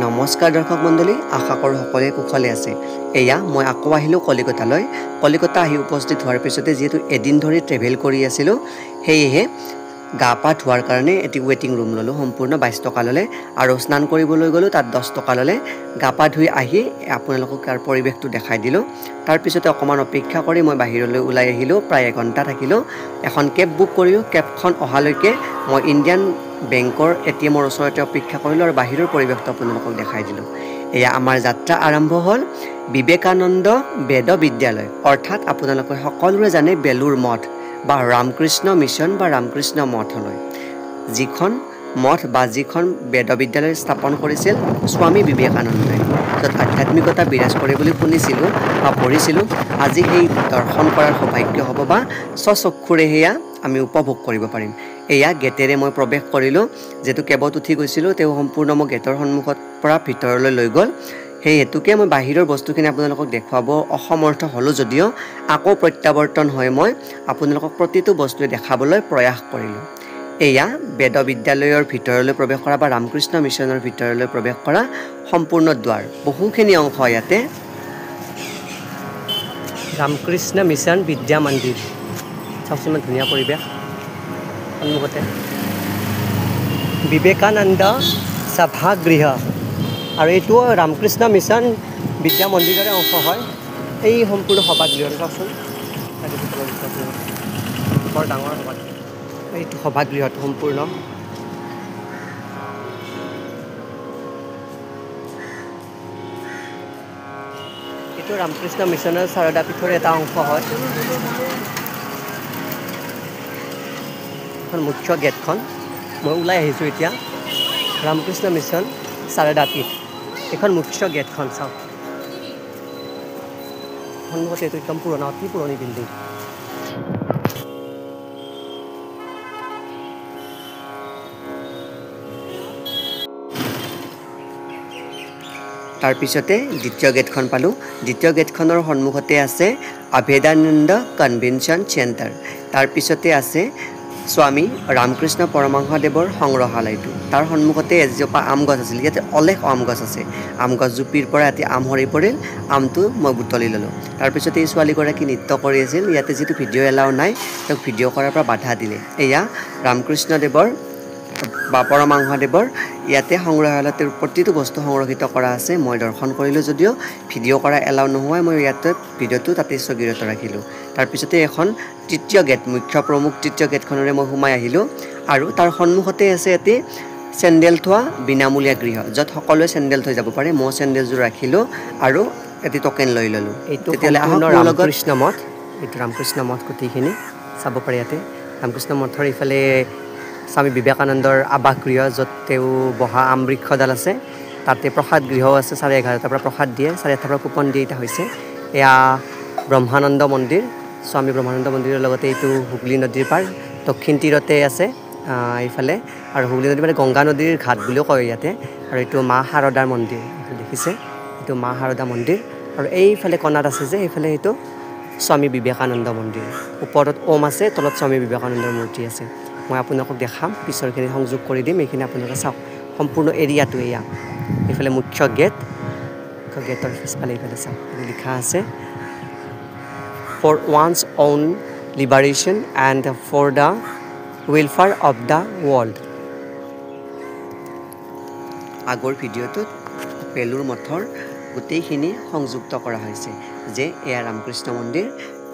নমস্কাৰ দৰ্শক মণ্ডলী, আশা কৰোঁ সকলোৱে কুশলে আছে। এয়া মই আকৌ আহিলোঁ কলিকতালৈ। কলিকতা আহি উপস্থিত হোৱাৰ পিছতে যিহেতু এদিন ধৰি ট্ৰেভেল কৰি আছিলোঁ, সেয়েহে গা পা ধোৱাৰ কাৰণে এটি ৱেটিং ৰুম ল'লোঁ। সম্পূৰ্ণ 22 টকা ল'লে আৰু স্নান কৰিবলৈ গ'লোঁ, তাত 10 টকা ল'লে। গা পা ধুই আহি আপোনালোকক তাৰ পৰিৱেশটো দেখাই দিলোঁ। তাৰপিছতে অকণমান অপেক্ষা কৰি মই বাহিৰলৈ ওলাই আহিলোঁ। প্ৰায় এঘণ্টা থাকিলোঁ। এখন কেব বুক কৰিলোঁ। কেবখন অহালৈকে মই ইণ্ডিয়ান বেংকৰ ATMৰ ওচৰতে অপেক্ষা কৰিলোঁ আৰু বাহিৰৰ পৰিৱেশটো আপোনালোকক দেখাই দিলোঁ। এয়া আমাৰ যাত্ৰা আৰম্ভ হ'ল বিবেকানন্দ বেদ বিদ্যালয়, অৰ্থাৎ আপোনালোকে সকলোৰে জানে বেলুৰ মঠ বা ৰামকৃষ্ণ মিছন বা ৰামকৃষ্ণ মঠলৈ, যিখন মঠ বা যিখন বেদ বিদ্যালয় স্থাপন কৰিছিল স্বামী বিবেকানন্দই, য'ত আধ্যাত্মিকতা বিৰাজ কৰে বুলি শুনিছিলোঁ বা পঢ়িছিলোঁ। আজি সেই দৰ্শন কৰাৰ সৌভাগ্য হ'ব বা স্বচক্ষুৰে সেয়া আমি উপভোগ কৰিব পাৰিম। এয়া গেটেৰে মই প্ৰৱেশ কৰিলোঁ। যিহেতু কেবত উঠি গৈছিলোঁ, তেওঁ সম্পূৰ্ণ মোক গেটৰ সন্মুখত পৰা ভিতৰলৈ লৈ গ'ল। সেই হেতুকে মই বাহিৰৰ বস্তুখিনি আপোনালোকক দেখুৱাব অসমৰ্থ হ'লোঁ যদিও আকৌ প্ৰত্যাৱৰ্তন হৈ মই আপোনালোকক প্ৰতিটো বস্তুৱে দেখাবলৈ প্ৰয়াস কৰিলোঁ। এয়া বেদ বিদ্যালয়ৰ ভিতৰলৈ প্ৰৱেশ কৰা বা ৰামকৃষ্ণ মিছনৰ ভিতৰলৈ প্ৰৱেশ কৰা সম্পূৰ্ণ দুৱাৰ। বহুখিনি অংশ ইয়াতে ৰামকৃষ্ণ মিছন বিদ্যা মন্দিৰ। চাওকচোন ইমান ধুনীয়া পৰিৱেশ। সন্মুখতে বিবেকানন্দ সভাগৃহ, আৰু এইটো ৰামকৃষ্ণ মিছন বিদ্যা মন্দিৰৰে অংশ হয়। এই সম্পূৰ্ণ সভাগৃহ চাওকচোন, বৰ ডাঙৰ সভাগৃহ। এইটো সভাগৃহটো সম্পূৰ্ণ এইটো ৰামকৃষ্ণ মিছনৰ শাৰদা পীঠৰ এটা অংশ হয়। এখন মুখ্য গেটখন মই ওলাই আহিছোঁ এতিয়া। ৰামকৃষ্ণ মিছন শাৰদা পীঠ, এইখন মুখ্য গেটখন চাওক। সন্মুখতে এইটো একদম পুৰণা, অতি পুৰণি বিল্ডিং। তাৰপিছতে দ্বিতীয় গেটখন পালোঁ। দ্বিতীয় গেটখনৰ সন্মুখতে আছে অভেদানন্দ কনভেনশ্যন চেণ্টাৰ। তাৰপিছতে আছে স্বামী ৰামকৃষ্ণ পৰমহংসদেৱৰ সংগ্ৰহালয়টো। তাৰ সন্মুখতে এজোপা আম গছ আছিল। ইয়াতে অলেখ আম গছ আছে। আম গছজোপীৰ পৰা এটি আম সৰি পৰিল, আমটো মই বুটলি ল'লোঁ। তাৰপিছতে এই ছোৱালীগৰাকী নৃত্য কৰি আছিল। ইয়াতে যিটো ভিডিঅ' এলাও নাই, তেওঁক ভিডিঅ' কৰাৰ পৰা বাধা দিলে। এয়া ৰামকৃষ্ণদেৱৰ বা পৰমহংসদেৱৰ ইয়াতে সংগ্ৰহালয়ত প্ৰতিটো বস্তু সংৰক্ষিত কৰা আছে। মই দৰ্শন কৰিলোঁ যদিও ভিডিঅ' কৰা এলাও নোহোৱাই মই ইয়াতে ভিডিঅ'টো তাতে স্থগিত ৰাখিলোঁ। তাৰপিছতে এখন তৃতীয় গেট, মুখ্য প্ৰমুখ তৃতীয় গেটখনেৰে মই সোমাই আহিলোঁ। আৰু তাৰ সন্মুখতে আছে এটি চেণ্ডেল থোৱা বিনামূলীয়া গৃহ, য'ত সকলোৱে চেণ্ডেল থৈ যাব পাৰে। মই চেণ্ডেলযোৰ ৰাখিলোঁ আৰু এটি টকেন লৈ ল'লোঁ। তেতিয়াহ'লে আহক মোৰ লগত। ৰামকৃষ্ণ মঠ, এইটো ৰামকৃষ্ণ মঠ গোটেইখিনি চাব পাৰে ইয়াতে। ৰামকৃষ্ণ মঠৰ ইফালে স্বামী বিবেকানন্দৰ আৱাসগৃহ, য'ত তেওঁ বহা আমবৃক্ষডাল আছে। তাতে প্ৰসাদ গৃহও আছে। 11:30 পৰা প্ৰসাদ দিয়ে, 8:30 পৰা কুপন দিয়ে, এতিয়া হৈছে। এয়া ব্ৰহ্মানন্দ মন্দিৰ, স্বামী ব্ৰহ্মানন্দ মন্দিৰৰ লগতে এইটো হুগলী নদীৰ পাৰ দক্ষিণ তীৰতে আছে এইফালে। আৰু হুগলী নদী মানে গংগা নদীৰ ঘাট বুলিও কয় ইয়াতে। আৰু এইটো মা শাৰদাৰ মন্দিৰ, দেখিছে, এইটো মা শাৰদা মন্দিৰ। আৰু এইফালে কণাত আছে যে, এইফালে এইটো স্বামী বিবেকানন্দ মন্দিৰ। ওপৰত ওম আছে, তলত স্বামী বিবেকানন্দৰ মূৰ্তি আছে। মই আপোনালোকক দেখাম, পিছৰখিনি সংযোগ কৰি দিম। এইখিনি আপোনালোকে চাওক সম্পূৰ্ণ এৰিয়াটো। এয়া এইফালে মুখ্য গেট, গেটৰ পিছফালে এইফালে চাওক, লিখা আছে for one's own liberation and for the welfare of the world. আগৰ ভিডিঅ'টোত বেলুৰ মঠৰ গোটেইখিনি সংযুক্ত কৰা হৈছে, যে এয়া ৰামকৃষ্ণ মন্দিৰ,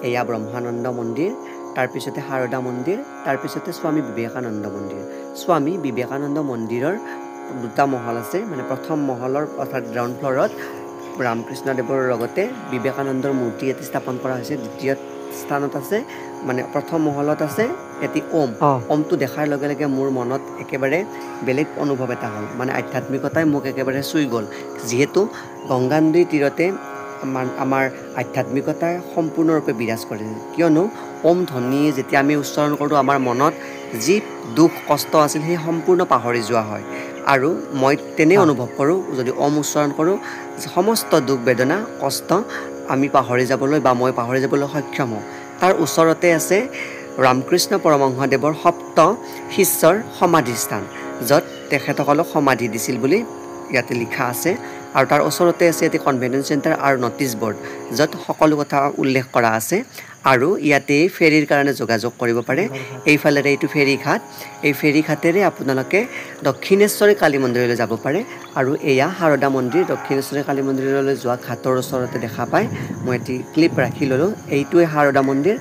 এয়া ব্ৰহ্মানন্দ মন্দিৰ, তাৰপিছতে শাৰদা মন্দিৰ, তাৰপিছতে স্বামী বিবেকানন্দ মন্দিৰ। স্বামী বিবেকানন্দ মন্দিৰৰ দুটা মহল আছে। মানে প্ৰথম মহলৰ অৰ্থাৎ গ্ৰাউণ্ড ফ্ল'ৰত ৰামকৃষ্ণদেৱৰ লগতে বিবেকানন্দৰ মূৰ্তি এটি স্থাপন কৰা হৈছে। দ্বিতীয় স্থানত আছে, মানে প্ৰথম মহলত আছে এটি ওম। ওমটো দেখাৰ লগে লগে মোৰ মনত একেবাৰে বেলেগ অনুভৱ এটা হ'ল। মানে আধ্যাত্মিকতাই মোক একেবাৰে চুই গ'ল। যিহেতু গংগা নদীৰ তীৰতে আমাৰ আধ্যাত্মিকতাই সম্পূৰ্ণৰূপে বিৰাজ কৰে। কিয়নো ওম ধ্বনি যেতিয়া আমি উচ্চাৰণ কৰোঁ, আমাৰ মনত যি দুখ কষ্ট আছিল সেই সম্পূৰ্ণ পাহৰি যোৱা হয়। আৰু মই তেনে অনুভৱ কৰোঁ, যদি ওম উচ্চাৰণ কৰোঁ, সমস্ত দুখ বেদনা কষ্ট আমি পাহৰি যাবলৈ বা মই পাহৰি যাবলৈ সক্ষম হওঁ। তাৰ ওচৰতে আছে ৰামকৃষ্ণ পৰমহংসদেৱৰ 7 শিষ্যৰ সমাধিস্থান, য'ত তেখেতসকলক সমাধি দিছিল বুলি ইয়াতে লিখা আছে আৰু তাৰ ওচৰতে আছে ইয়াতে কনভেনশ্যন চেণ্টাৰ আৰু নটিচ বৰ্ড য'ত সকলো কথা উল্লেখ কৰা আছে আৰু ইয়াতে ফেৰীৰ কাৰণে যোগাযোগ কৰিব পাৰে এইফালেৰে এইটো ফেৰী ঘাট এই ফেৰী ঘাটেৰে আপোনালোকে দক্ষিণেশ্বৰী কালী মন্দিৰলৈ যাব পাৰে আৰু এয়া শাৰদা মন্দিৰ দক্ষিণেশ্বৰী কালী মন্দিৰলৈ যোৱা ঘাটৰ ওচৰতে দেখা পায় মই এটি ক্লিপ ৰাখি ল'লোঁ এইটোৱে শাৰদা মন্দিৰ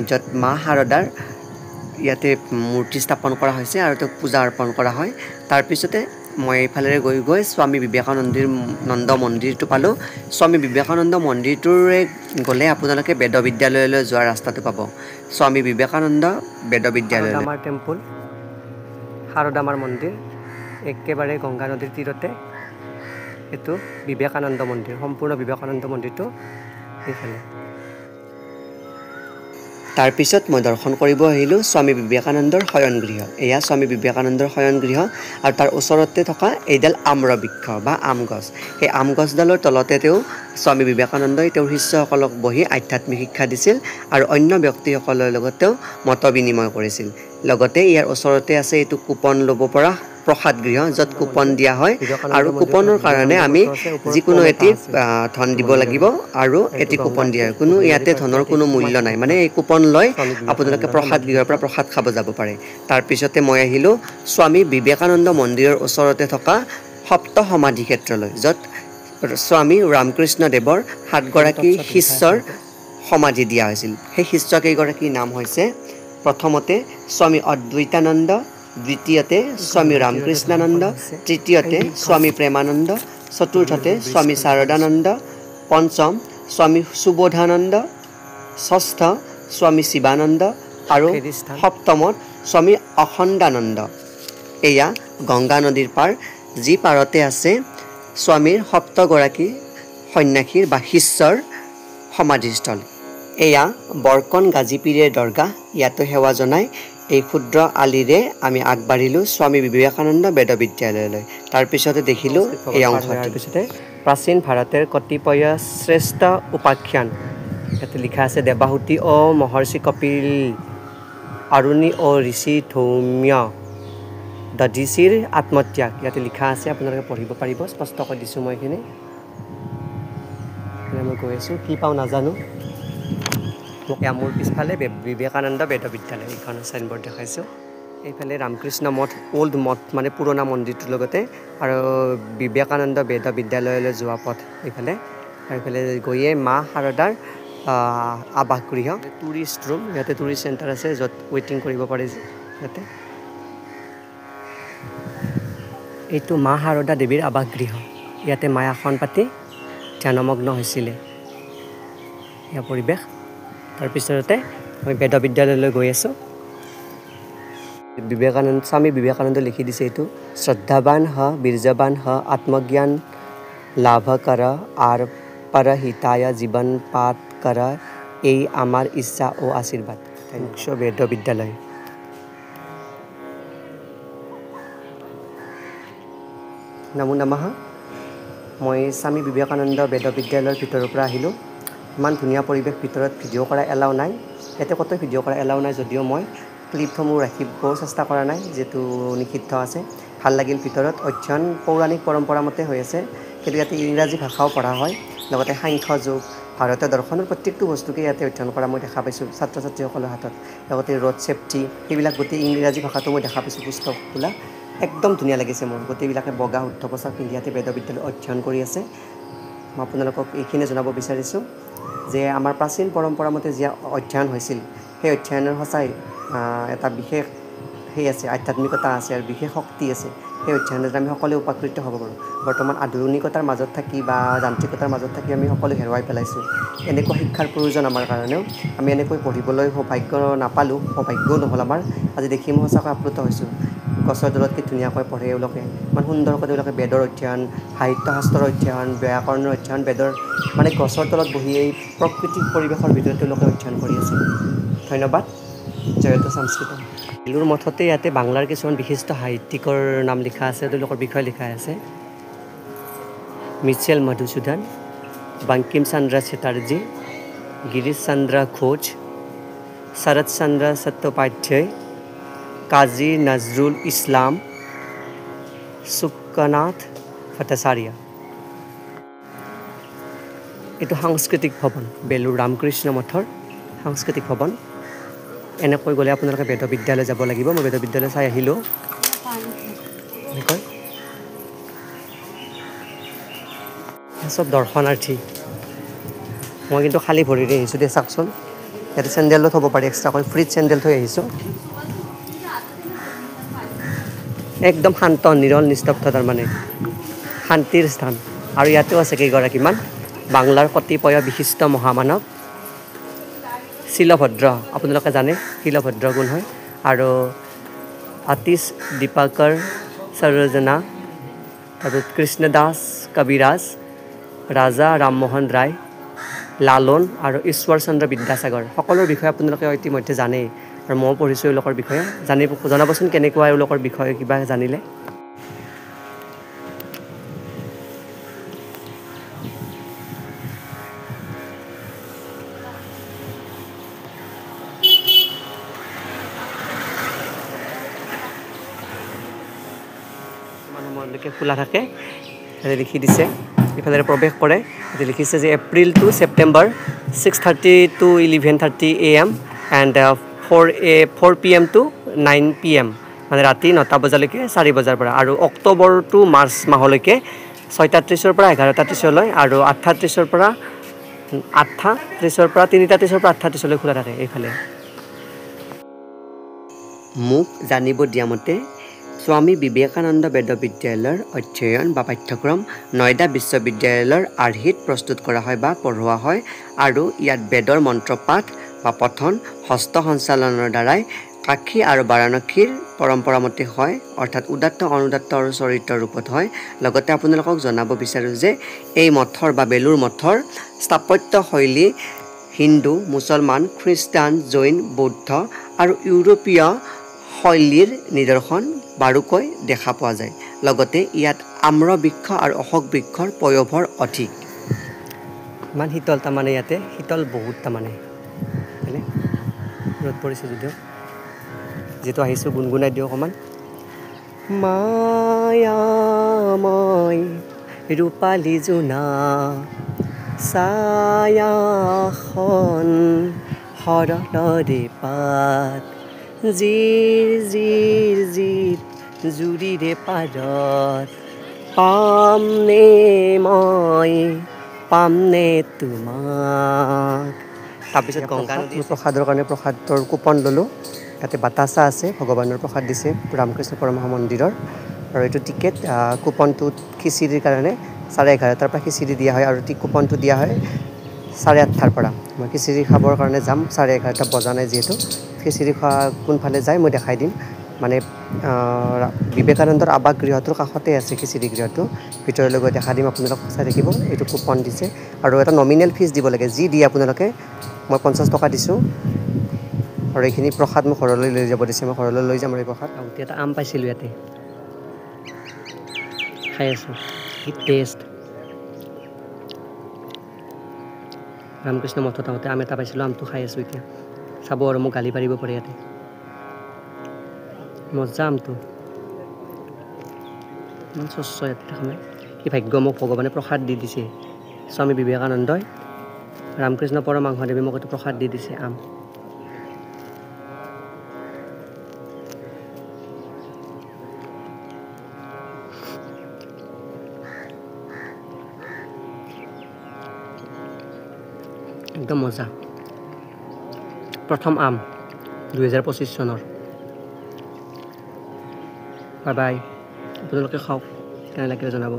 য'ত মা শাৰদাৰ ইয়াতে মূৰ্তি স্থাপন কৰা হৈছে আৰু তেওঁক পূজা অৰ্পণ কৰা হয় তাৰপিছতে মই এইফালেৰে গৈ স্বামী বিবেকানন্দ মন্দিৰটো পালোঁ স্বামী বিবেকানন্দ মন্দিৰটোৰে গ'লে আপোনালোকে বেদ বিদ্যালয়লৈ যোৱা ৰাস্তাটো পাব স্বামী বিবেকানন্দ বেদ বিদ্যালয় আমাৰ টেম্পল শাৰদামাৰ মন্দিৰ একেবাৰে গংগা নদীৰ তীৰতে এইটো বিবেকানন্দ মন্দিৰ সম্পূৰ্ণ বিবেকানন্দ মন্দিৰটো এইফালে তাৰপিছত মই দৰ্শন কৰিব আহিলোঁ স্বামী বিবেকানন্দৰ শয়নগৃহ এয়া স্বামী বিবেকানন্দৰ শয়নগৃহ আৰু তাৰ ওচৰতে থকা এইডাল আম্ৰ বৃক্ষ বা আম গছ সেই আম গছডালৰ তলতে তেওঁ স্বামী বিবেকানন্দই তেওঁৰ শিষ্যসকলক বহি আধ্যাত্মিক শিক্ষা দিছিল আৰু অন্য ব্যক্তিসকলৰ লগত তেওঁ মত বিনিময় কৰিছিল লগতে ইয়াৰ ওচৰতে আছে এইটো কুপন ল'ব পৰা প্ৰসাদ গৃহ য'ত কুপন দিয়া হয় আৰু কুপনৰ কাৰণে আমি যিকোনো এটি ধন দিব লাগিব আৰু এটি কুপন দিয়া হয় কোনো ইয়াতে ধনৰ কোনো মূল্য নাই মানে এই কুপন লৈ আপোনালোকে প্ৰসাদ গৃহৰ পৰা প্ৰসাদ খাব যাব পাৰে তাৰপিছতে মই আহিলোঁ স্বামী বিবেকানন্দ মন্দিৰৰ ওচৰতে থকা সপ্ত সমাধি ক্ষেত্ৰলৈ য'ত স্বামী ৰামকৃষ্ণ দেৱৰ 7গৰাকী শিষ্যৰ সমাধি দিয়া হৈছিল সেই শিষ্যকেইগৰাকীৰ নাম হৈছে প্ৰথমতে স্বামী অদ্বৈতানন্দ দ্বিতীয়তে স্বামী ৰামকৃষ্ণানন্দ তৃতীয়তে স্বামী প্ৰেমানন্দ চতুৰ্থতে স্বামী শাৰদানন্দ পঞ্চম স্বামী সুবোধানন্দ ষষ্ঠ স্বামী শিৱানন্দ আৰু সপ্তমত স্বামী অখণ্ডানন্দ এয়া গংগা নদীৰ পাৰ যি পাৰতে আছে স্বামীৰ 7গৰাকী সন্যাসীৰ বা শিষ্যৰ সমাধিস্থল এয়া বৰকন গাজীপীৰৰ দৰগাহ ইয়াতো সেৱা জনাই এই ক্ষুদ্ৰ আলিৰে আমি আগবাঢ়িলোঁ স্বামী বিবেকানন্দ বেদ বিদ্যালয়লৈ তাৰপিছতে দেখিলোঁ এই অংশটোৰ পিছতে প্ৰাচীন ভাৰতৰ কতিপয় শ্ৰেষ্ঠ উপাখ্যান ইয়াতে লিখা আছে দেৱাহুতি অ মহৰ্ষি কপিল অৰুণি অ ঋষি ধৌম্য দধিচিৰ আত্মত্যাগ ইয়াতে লিখা আছে আপোনালোকে পঢ়িব পাৰিব স্পষ্টকৈ দিছোঁ মই এইখিনি মই গৈ আছোঁ কি পাওঁ নাজানো এয়া মোৰ পিছফালে বিবেকানন্দ বেদ বিদ্যালয় এইখন চাইনবোৰ্ড দেখাইছোঁ এইফালে ৰামকৃষ্ণ মঠ অল্ড মঠ মানে পুৰণা মন্দিৰটোৰ লগতে আৰু বিবেকানন্দ বেদ বিদ্যালয়লৈ যোৱা পথ এইফালে আৰু এইফালে গৈয়ে মা শাৰদাৰ আৱাসগৃহ টুৰিষ্ট ৰুম ইয়াতে টুৰিষ্ট চেণ্টাৰ আছে য'ত ৱেইটিং কৰিব পাৰে ইয়াতে এইটো মা শাৰদা দেৱীৰ আৱাসগৃহ ইয়াতে মায়ে আসন পাতি ধ্যানমগ্ন হৈছিলে ইয়াৰ পৰিৱেশ তাৰপিছতে মই বেদ বিদ্যালয়লৈ গৈ আছোঁ স্বামী বিবেকানন্দ লিখি দিছে এইটো শ্ৰদ্ধাৱান হ বীৰ্যৱান হ আত্মজ্ঞান লাভ কৰ আৰ পৰহিতায় জীৱন পাঠ কৰ এই আমাৰ ইচ্ছা ও আশীৰ্বাদ বেদ বিদ্যালয় নমো নমঃ মই স্বামী বিবেকানন্দ বেদ বিদ্যালয়ৰ ভিতৰৰ পৰা আহিলোঁ ইমান ধুনীয়া পৰিৱেশ ভিতৰত ভিডিঅ' কৰা এলাও নাই ইয়াতে ক'তো ভিডিঅ' কৰা এলাও নাই যদিও মই ক্লিপসমূহ ৰাখিব চেষ্টা কৰা নাই যিটো নিষিদ্ধ আছে ভাল লাগিল ভিতৰত অধ্যয়ন পৌৰাণিক পৰম্পৰা মতে হৈ আছে কিন্তু ইয়াতে ইংৰাজী ভাষাও পঢ়া হয় লগতে সাংখ্য যোগ ভাৰতীয় দৰ্শনৰ প্ৰত্যেকটো বস্তুকে ইয়াতে অধ্যয়ন কৰা মই দেখা পাইছোঁ ছাত্ৰ ছাত্ৰীসকলৰ হাতত লগতে ৰোড ছেফটি সেইবিলাক গোটেই ইংৰাজী ভাষাটো মই দেখা পাইছোঁ পুস্তকবিলাক একদম ধুনীয়া লাগিছে মোৰ গোটেইবিলাকে বগা শুদ্ধ পোচাক পিন্ধি ইয়াতে বেদ বিদ্যালয় অধ্যয়ন কৰি আছে মই আপোনালোকক এইখিনি জনাব বিচাৰিছোঁ যে আমাৰ প্ৰাচীন পৰম্পৰা মতে যি অধ্যয়ন হৈছিল সেই অধ্যয়নৰ সঁচাই এটা বিশেষ সেই আছে আধ্যাত্মিকতা আছে আৰু বিশেষ শক্তি আছে সেই অধ্যয়নত আমি সকলোৱে উপকৃত হ'ব পাৰোঁ বৰ্তমান আধুনিকতাৰ মাজত থাকি বা যান্ত্ৰিকতাৰ মাজত থাকি আমি সকলো হেৰুৱাই পেলাইছোঁ এনেকুৱা শিক্ষাৰ প্ৰয়োজন আমাৰ কাৰণেও আমি এনেকৈ পঢ়িবলৈ সৌভাগ্য নাপালোঁ সৌভাগ্যও নহ'ল আমাৰ আজি দেখি মই সঁচাকৈ আপ্লুত হৈছোঁ গছৰ তলত কি ধুনীয়াকৈ পঢ়ে এওঁলোকে ইমান সুন্দৰকৈ তেওঁলোকে বেদৰ অধ্যয়ন সাহিত্য শাস্ত্ৰৰ অধ্যয়ন ব্যাকৰণৰ অধ্যয়ন বেদৰ মানে গছৰ তলত বহি এই প্ৰকৃতিক পৰিৱেশৰ ভিতৰত তেওঁলোকে অধ্যয়ন কৰি আছে ধন্যবাদ জয়তু সংস্কৃত বেলুৰ মঠতে ইয়াতে বাংলাৰ কিছুমান বিশিষ্ট সাহিত্যিকৰ নাম লিখা আছে তেওঁলোকৰ বিষয়ে লিখা আছে মিচেল মধুসূদন বংকিম চন্দ্ৰ চেটাৰ্জী গিৰীশ চন্দ্ৰ ঘোষ শৰৎ চন্দ্ৰ চট্টোপাধ্যায় কাজী নজৰুল ইছলাম সুকনাথ ভট্টাচাৰ্য। এইটো সাংস্কৃতিক ভৱন, বেলুৰ ৰামকৃষ্ণ মঠৰ সাংস্কৃতিক ভৱন। এনেকৈ গ'লে আপোনালোকে বেদ বিদ্যালয় যাব লাগিব। মই বেদ বিদ্যালয় চাই আহিলোঁ। এনেকৈ চব দৰ্শনাৰ্থী। মই কিন্তু খালী ভৰিৰে আহিছোঁ দেই, চাওকচোন। ইয়াতে চেণ্ডেলো থ'ব পাৰি, এক্সট্ৰাকৈ ফ্ৰীত চেণ্ডেল থৈ আহিছোঁ। একদম শান্ত নিৰল নিস্তব্ধ, তাৰমানে শান্তিৰ স্থান। আৰু ইয়াতো আছে কেইগৰাকীমান বাংলাৰ কতিপয় বিশিষ্ট মহামানৱ। শিলভদ্ৰ, আপোনালোকে জানে শিলভদ্ৰ কোন হয়। আৰু আতিশ দীপাকৰ সৰোজনা, তাৰপিছত কৃষ্ণদাস কবিৰাজ, ৰাজা ৰামমোহন ৰায়, লালন আৰু ঈশ্বৰ চন্দ্ৰ বিদ্যাসাগৰ। সকলোৰ বিষয়ে আপোনালোকে ইতিমধ্যে জানেই, আৰু ময়ো পঢ়িছোঁ এওঁলোকৰ বিষয়ে। জনাবচোন কেনেকুৱা এওঁলোকৰ বিষয়ে কিবা জানিলে। মানুহলৈকে খোলা থাকে, ইয়াতে লিখি দিছে। ইফালে প্ৰৱেশ কৰে, ইয়াতে লিখিছে যে April to September 6:30 to 11:30 AM and 4 PM to 9 PM, মানে ৰাতি 9টা বজালৈকে 4 বজাৰ পৰা। আৰু অক্টোবৰ টু মাৰ্চ মাহলৈকে 6:30 পৰা 11:30 আৰু 8:30 পৰা 3:30 পৰা 8:30 খোলা থাকে। এইফালে মোক জানিব দিয়া মতে স্বামী বিবেকানন্দ বেদ বিদ্যালয়ৰ অধ্যয়ন বা পাঠ্যক্ৰম নয়দা বিশ্ববিদ্যালয়ৰ আৰ্হিত প্ৰস্তুত কৰা হয় বা পঢ়োৱা হয়। আৰু ইয়াত বেদৰ মন্ত্ৰপাঠ বা পঠন হস্ত সঞ্চালনৰ দ্বাৰাই কাশী আৰু বাৰাণসীৰ পৰম্পৰামতে হয়, অৰ্থাৎ উদাত্ত অনুদাত্ত আৰু চৰিত্ৰ ৰূপত হয়। লগতে আপোনালোকক জনাব বিচাৰোঁ যে এই মঠৰ বা বেলুৰ মঠৰ স্থাপত্য শৈলী হিন্দু, মুছলমান, খ্ৰীষ্টান, জৈন, বৌদ্ধ আৰু ইউৰোপীয় শৈলীৰ নিদৰ্শন বাৰুকৈ দেখা পোৱা যায়। লগতে ইয়াত আম্ৰ বৃক্ষ আৰু অশোক বৃক্ষৰ পয়োভৰ অধিক। ইমান শীতল, তাৰমানে ইয়াতে শীতল বহুত, তাৰমানে হয়নে? ৰ'দ পৰিছে যদিও, যিহেতু আহিছোঁ গুণগুণাই দিওঁ অকণমান। মায়াময় ৰূপালী জোনা ছায়াখন সৰলৰে পাত, জিৰ জিৰ জিৰ জুৰিৰে পাৰত, পামনে মই পামনে তোমাক। তাৰপিছত গংগা নদী প্ৰসাদৰ কাৰণে প্ৰসাদৰ কুপন ল'লোঁ। ইয়াতে বাতাচা আছে, ভগৱানৰ প্ৰসাদ দিছে ৰামকৃষ্ণ পৰমহংস মন্দিৰৰ। আৰু এইটো টিকেট, কুপনটোত খিচিৰিৰ কাৰণে 11:30 পৰা খিচিৰি দিয়া হয়, আৰু কুপনটো দিয়া হয় 8:30 পৰা। মই খিচিৰি খাবৰ কাৰণে যাম, 11:30 বজা নাই যিহেতু। খিচিৰি খোৱা কোনফালে যায় মই দেখাই দিম। মানে বিবেকানন্দৰ আৱাস গৃহটোৰ কাষতে আছে খিচিৰি গৃহটো। ভিতৰলৈ গৈ দেখা দিম, আপোনালোক চাই থাকিব। এইটো কুপন দিছে, আৰু এটা নমিনেল ফিজ দিব লাগে, যি দিয়ে আপোনালোকে। মই 50 টকা দিছোঁ। আৰু এইখিনি প্ৰসাদ মোক ঘৰলৈ লৈ যাব দিছে, মই ঘৰলৈ লৈ যাম। এই প্ৰসাদ আহোঁতে এটা আম পাইছিলোঁ, ইয়াতে খাই আছোঁ, কি টেষ্ট। ৰামকৃষ্ণ মঠত আহোঁতে আম এটা পাইছিলোঁ, আমটো খাই আছোঁ এতিয়া। চাব আৰু মোক গালি পাৰিব পাৰে ইয়াতে। মজা আমটো, ইমান স্বচ্ছ ইয়াতে দেখা নাই। কি ভাগ্য, মোক ভগৱানে প্ৰসাদ দি দিছে। স্বামী বিবেকানন্দই, ৰামকৃষ্ণ পৰমহংসদেৱে মোক এইটো প্ৰসাদ দি দিছে, আম। একদম মজা। প্ৰথম আম 2025 চনৰ। বাই বাই, আপোনালোকে খাওক, কেনে লাগিলে জনাব।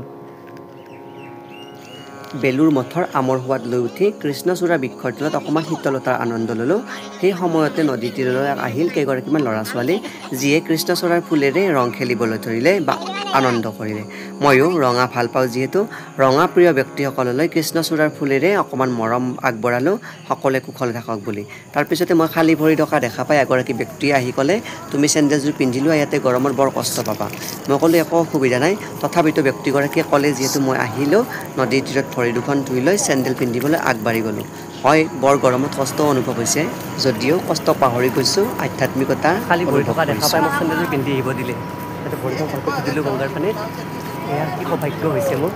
বেলুৰ মঠৰ আমৰ সোৱাদ লৈ উঠি কৃষ্ণচূড়া বৃক্ষৰ তলত অকণমান শীতলতাৰ আনন্দ ল'লোঁ। সেই সময়তে নদী তীৰলৈ আহিল কেইগৰাকীমান ল'ৰা ছোৱালী, যিয়ে কৃষ্ণচূড়াৰ ফুলেৰে ৰং খেলিবলৈ ধৰিলে বা আনন্দ কৰিলে। ময়ো ৰঙা ভাল পাওঁ যিহেতু, ৰঙা প্ৰিয় ব্যক্তিসকললৈ কৃষ্ণচূড়াৰ ফুলেৰে অকণমান মৰম আগবঢ়ালোঁ, সকলোৱে কুশলে থাকক বুলি। তাৰপিছতে মই খালী ভৰি থকা দেখা পাই এগৰাকী ব্যক্তিয়ে আহি ক'লে, তুমি চেণ্ডেলযোৰ পিন্ধি লোৱা, ইয়াতে গৰমত বৰ কষ্ট পাবা। মই ক'লোঁ একো অসুবিধা নাই। তথাপিতো ব্যক্তিগৰাকীয়ে ক'লে যিহেতু মই আহিলোঁ, নদীৰ তীৰত ভৰি দুখন ধুই লৈ চেণ্ডেল পিন্ধিবলৈ আগবাঢ়ি গ'লোঁ। হয়, বৰ গৰমত কষ্ট অনুভৱ হৈছে, যদিও কষ্ট পাহৰি গৈছোঁ, আধ্যাত্মিকতা খালী ভৰি থকা দেখা পাই মোক চেণ্ডেলযোৰ পিন্ধি আহিব দিলে। তাতে ভৰিখন ভালকৈ ধুই দিলোঁ গংগাৰ পানীত। এয়া কি সৌভাগ্য হৈছে মোৰ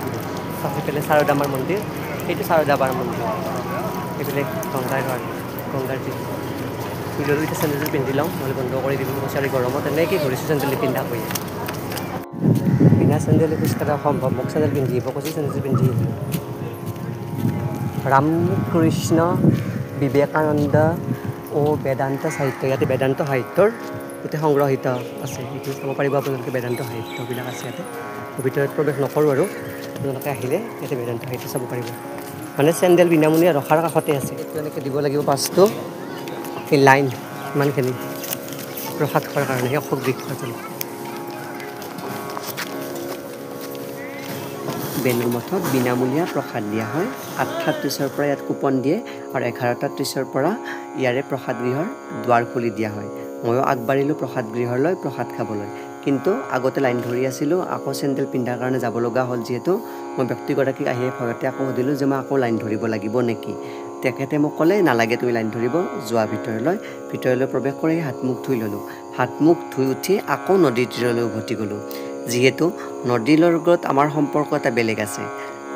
সেইফালে শাৰদামাৰ মন্দিৰ সেইটো শাৰদাবাৰ মন্দিৰ এইফালে গংগাৰ যি ফুলৰো এতিয়া চেণ্ডেলযোৰ পিন্ধি লওঁ নহ'লে বন্ধ কৰি দিব চাৰি গৰমত এনেকৈ ঘূৰিছোঁ চেণ্ডেল পিন্ধা কৰি বিনা চেণ্ডেল খোজ কঢ়া সম্ভৱ মোক চেণ্ডেল পিন্ধি আহিব কৈছে চেণ্ডেলযোৰ পিন্ধি আহিলোঁ ৰামকৃষ্ণ বিবেকানন্দ ও বেদান্ত সাহিত্য ইয়াতে বেদান্ত সাহিত্যৰ গোটেই সংগ্ৰহিত আছে এইটো চাব পাৰিব আপোনালোকে বেদান্ত সাহিত্যবিলাক আছে ইয়াতে ভিতৰত প্ৰৱেশ নকৰোঁ আৰু আপোনালোকে আহিলে ইয়াতে বেদান্ত সাহিত্য চাব পাৰিব মানে চেণ্ডেল বিনামূলীয়া ৰখাৰ কাষতে আছে এইটো এনেকৈ দিব লাগিব পাছটো এই লাইন ইমানখিনি প্ৰসাদ খোৱাৰ কাৰণে সেই অশোক বৃক্ষৰ তলত বেলুৰ মঠত বিনামূলীয়া প্ৰসাদ দিয়া হয় 8:30 পৰা ইয়াত কুপন দিয়ে আৰু 11:30 পৰা ইয়াৰে প্ৰসাদ গৃহৰ দুৱাৰ খুলি দিয়া হয় ময়ো আগবাঢ়িলোঁ প্ৰসাদ গৃহলৈ প্ৰসাদ খাবলৈ কিন্তু আগতে লাইন ধৰি আছিলোঁ আকৌ চেণ্ডেল পিন্ধাৰ কাৰণে যাব লগা হ'ল যিহেতু মই ব্যক্তিগৰাকীক আহি ভয়তে আকৌ সুধিলোঁ যে মই আকৌ লাইন ধৰিব লাগিব নেকি তেখেতে মোক ক'লে নালাগে তুমি লাইন ধৰিব যোৱা ভিতৰলৈ প্ৰৱেশ কৰি হাত মুখ ধুই ল'লোঁ হাত মুখ ধুই উঠি আকৌ নদীৰ তীৰলৈ উভতি গ'লোঁ যিহেতু নদীৰ লগত আমাৰ সম্পৰ্ক এটা বেলেগ আছে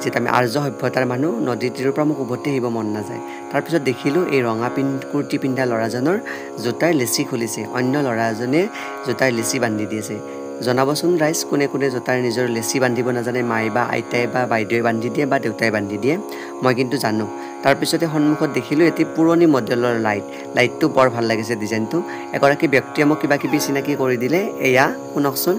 যিহেতু আমি আৰ্য সভ্যতাৰ মানুহ নদীৰ তীৰৰ পৰা মোক উভতি আহিব মন নাযায় তাৰপিছত দেখিলোঁ এই ৰঙা কুৰ্তি পিন্ধা ল'ৰাজনৰ জোতাৰ লেচি খুলিছে অন্য ল'ৰা এজনে জোতাৰ লেচি বান্ধি দিছে জনাবচোন ৰাইজ কোনে কোনে জোতাৰ নিজৰ লেচি বান্ধিব নাজানে মায়ে বা আইতাই বা বাইদেৱে বান্ধি দিয়ে বা দেউতাই বান্ধি দিয়ে মই কিন্তু জানো তাৰপিছতে সন্মুখত দেখিলোঁ এটি পুৰণি মডেলৰ লাইটটো বৰ ভাল লাগিছে ডিজাইনটো এগৰাকী ব্যক্তিয়ে মোক কিবা কিবি চিনাকি কৰি দিলে এয়া শুনকচোন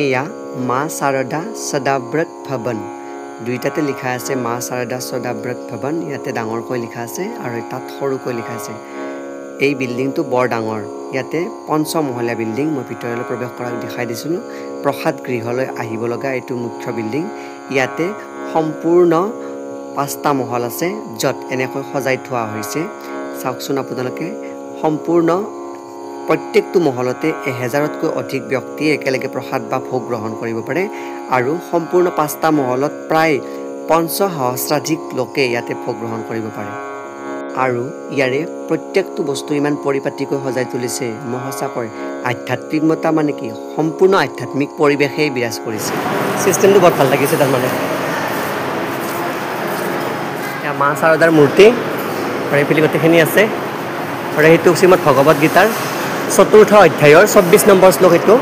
এয়া মা শাৰদা সদাব্ৰত ভৱন দুইটাতে লিখা আছে মা শাৰদা সদাব্ৰত ভৱন ইয়াতে ডাঙৰকৈ লিখা আছে আৰু তাত সৰুকৈ লিখা আছে এই বিল্ডিংটো বৰ ডাঙৰ ইয়াতে 5 মহলীয়া বিল্ডিং মই ভিতৰলৈ প্ৰৱেশ কৰাক দেখাই দিছিলোঁ প্ৰসাদ গৃহলৈ আহিব লগা এইটো মুখ্য বিল্ডিং ইয়াতে সম্পূৰ্ণ 5টা মহল আছে য'ত এনেকৈ সজাই থোৱা হৈছে চাওকচোন আপোনালোকে সম্পূৰ্ণ প্ৰত্যেকটো মহলতে 1000তকৈ অধিক ব্যক্তিয়ে একেলগে প্ৰসাদ বা ভোগ গ্ৰহণ কৰিব পাৰে আৰু সম্পূৰ্ণ 5টা মহলত প্ৰায় 50,000 লোকে ইয়াতে ভোগ গ্ৰহণ কৰিব পাৰে আৰু ইয়াৰে প্ৰত্যেকটো বস্তু ইমান পৰিপাটিকৈ সজাই তুলিছে মই সঁচাকৈ আধ্যাত্মিকতা মানে কি সম্পূৰ্ণ আধ্যাত্মিক পৰিৱেশেই বিৰাজ কৰিছে চিষ্টেমটো বৰ ভাল লাগিছে তাৰমানে এয়া মা শাৰদাৰ মূৰ্তি আৰু এইফালে গোটেইখিনি আছে আৰু সেইটো শ্ৰীমদ ভগৱত গীতাৰ 4ৰ্থ অধ্যায়ৰ 24 নম্বৰ শ্লোক এইটো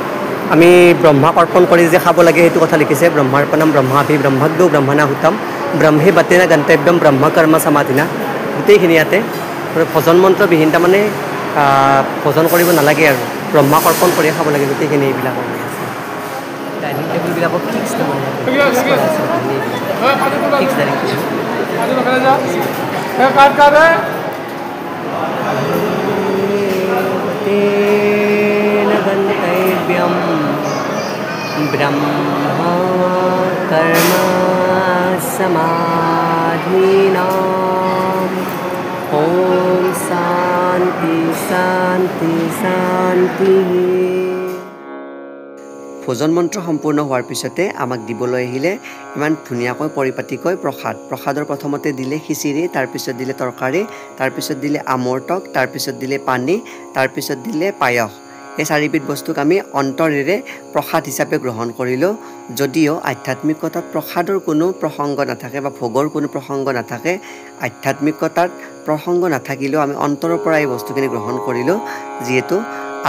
আমি ব্ৰহ্মাক অৰ্পণ কৰি যে খাব লাগে সেইটো কথা লিখিছে ব্ৰহ্মাৰ্পণম ব্ৰহ্মাভি ব্ৰহ্মজ্ঞ ব্ৰহ্মণাহুতম ব্ৰহ্মে বাতেনা গন্তব্যম ব্ৰহ্ম কৰ্ম সমাধিনা গোটেইখিনি ইয়াতে আৰু ভজন মন্ত্ৰবিহীন তাৰমানে ভজন কৰিব নালাগে আৰু ব্ৰহ্মাক অৰ্পণ কৰি খাব লাগে গোটেইখিনি এইবিলাক ডাইনিং টেবুলবিলাকত ফিক্স তাৰমানে ফিক্স ডাইনিং गन्तव्यं ब्रह्म कर्म समाधिनाम् ॐ शान्ति शान्ति शान्ति ভোজন মন্ত্ৰ সম্পূৰ্ণ হোৱাৰ পিছতে আমাক দিবলৈ আহিলে ইমান ধুনীয়াকৈ পৰিপাটিকৈ প্ৰসাদৰ প্ৰথমতে দিলে খিচিৰি তাৰপিছত দিলে তৰকাৰী তাৰপিছত দিলে আমৰ টক তাৰপিছত দিলে পানী তাৰপিছত দিলে পায়স এই 4বিধ বস্তুক আমি অন্তৰেৰে প্ৰসাদ হিচাপে গ্ৰহণ কৰিলোঁ যদিও আধ্যাত্মিকতাত প্ৰসাদৰ কোনো প্ৰসংগ নাথাকে বা ভোগৰ কোনো প্ৰসংগ নাথাকে আধ্যাত্মিকতাত প্ৰসংগ নাথাকিলেও আমি অন্তৰৰ পৰা এই বস্তুখিনি গ্ৰহণ কৰিলোঁ যিহেতু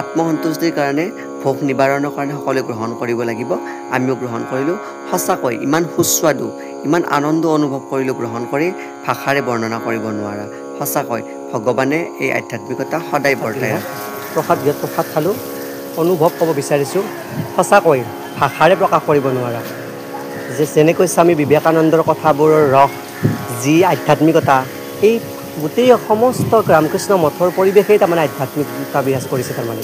আত্মসন্তুষ্টিৰ কাৰণে ভোগ নিবাৰণৰ কাৰণে সকলোৱে গ্ৰহণ কৰিব লাগিব আমিও গ্ৰহণ কৰিলোঁ সঁচাকৈ ইমান সুস্বাদু ইমান আনন্দ অনুভৱ কৰিলোঁ গ্ৰহণ কৰি ভাষাৰে বৰ্ণনা কৰিব নোৱাৰা সঁচাকৈ ভগৱানে এই আধ্যাত্মিকতা সদায় বৰ্তাই ৰাখে প্ৰসাদ গৃহত প্ৰসাদ খালোঁ অনুভৱ ক'ব বিচাৰিছোঁ সঁচাকৈ ভাষাৰে প্ৰকাশ কৰিব নোৱাৰা যে যেনেকৈ স্বামী বিবেকানন্দৰ কথাবোৰৰ ৰস যি আধ্যাত্মিকতা এই গোটেই সমস্ত ৰামকৃষ্ণ মঠৰ পৰিৱেশেই তাৰমানে আধ্যাত্মিকতা বিৰাজ কৰিছে তাৰমানে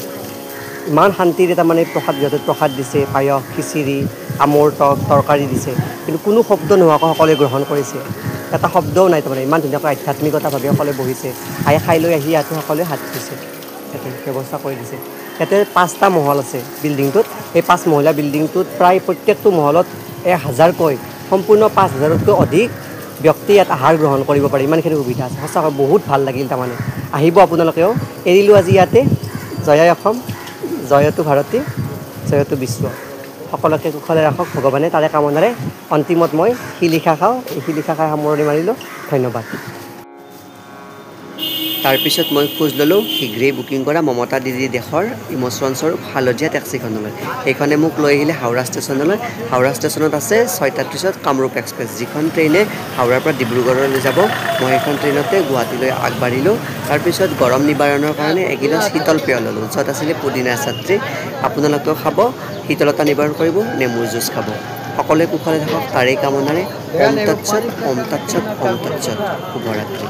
ইমান শান্তিৰে তাৰমানে প্ৰসাদ সিহঁতে প্ৰসাদ দিছে পায়স খিচিৰি আমৰ টক তৰকাৰী দিছে কিন্তু কোনো শব্দ নোহোৱাকৈ সকলোৱে গ্ৰহণ কৰিছে এটা শব্দও নাই তাৰমানে ইমান ধুনীয়াকৈ আধ্যাত্মিকতাভাৱে সকলোৱে বহিছে খাই লৈ আহি ইয়াতে সকলোৱে হাত ধুইছে ইয়াতে ব্যৱস্থা কৰি দিছে ইয়াতে 5টা মহল আছে বিল্ডিংটোত এই 5 মহলীয়া বিল্ডিংটোত প্ৰায় প্ৰত্যেকটো মহলত 1000কৈ সম্পূৰ্ণ 5000তকৈ অধিক ব্যক্তি ইয়াত আহাৰ গ্ৰহণ কৰিব পাৰে ইমানখিনি সুবিধা আছে সঁচাকৈ বহুত ভাল লাগিল তাৰমানে আহিব আপোনালোকেও এৰিলোঁ আজি ইয়াতে জয় অসম জয়তু ভাৰতী জয়তু বিশ্ব সকলোকে কুশলে ৰাখক ভগৱানে তাৰে কামনাৰে অন্তিমত মই শিলিখা খাওঁ এই শিলিখা খাই সামৰণি মাৰিলোঁ ধন্যবাদ তাৰপিছত মই খোজ ল'লোঁ শীঘ্ৰেই বুকিং কৰা মমতা দিদি দেশৰ ইমোচনছৰ হালধীয়া টেক্সিখনলৈ সেইখনে মোক লৈ আহিলে হাওৰা ষ্টেচনলৈ হাওৰা ষ্টেচনত আছে 6:33ত কামৰূপ এক্সপ্ৰেছ যিখন ট্ৰেইনে হাওৰাৰ পৰা ডিব্ৰুগড়লৈ যাব মই সেইখন ট্ৰেইনতে গুৱাহাটীলৈ আগবাঢ়িলোঁ তাৰপিছত গৰম নিবাৰণৰ কাৰণে এগিলাচ শীতল পেয় ল'লোঁ য'ত আছিলে পুদিনা চাট্ৰি আপোনালোকেও খাব শীতলতা নিবাৰণ কৰিব নেমুৰ জুচ খাব সকলোৱে কুশলে থাকক তাৰেই কামনাৰে ওম তৎসৎ ওম তৎসৎ ওম তৎসৎ শুভৰাত্ৰি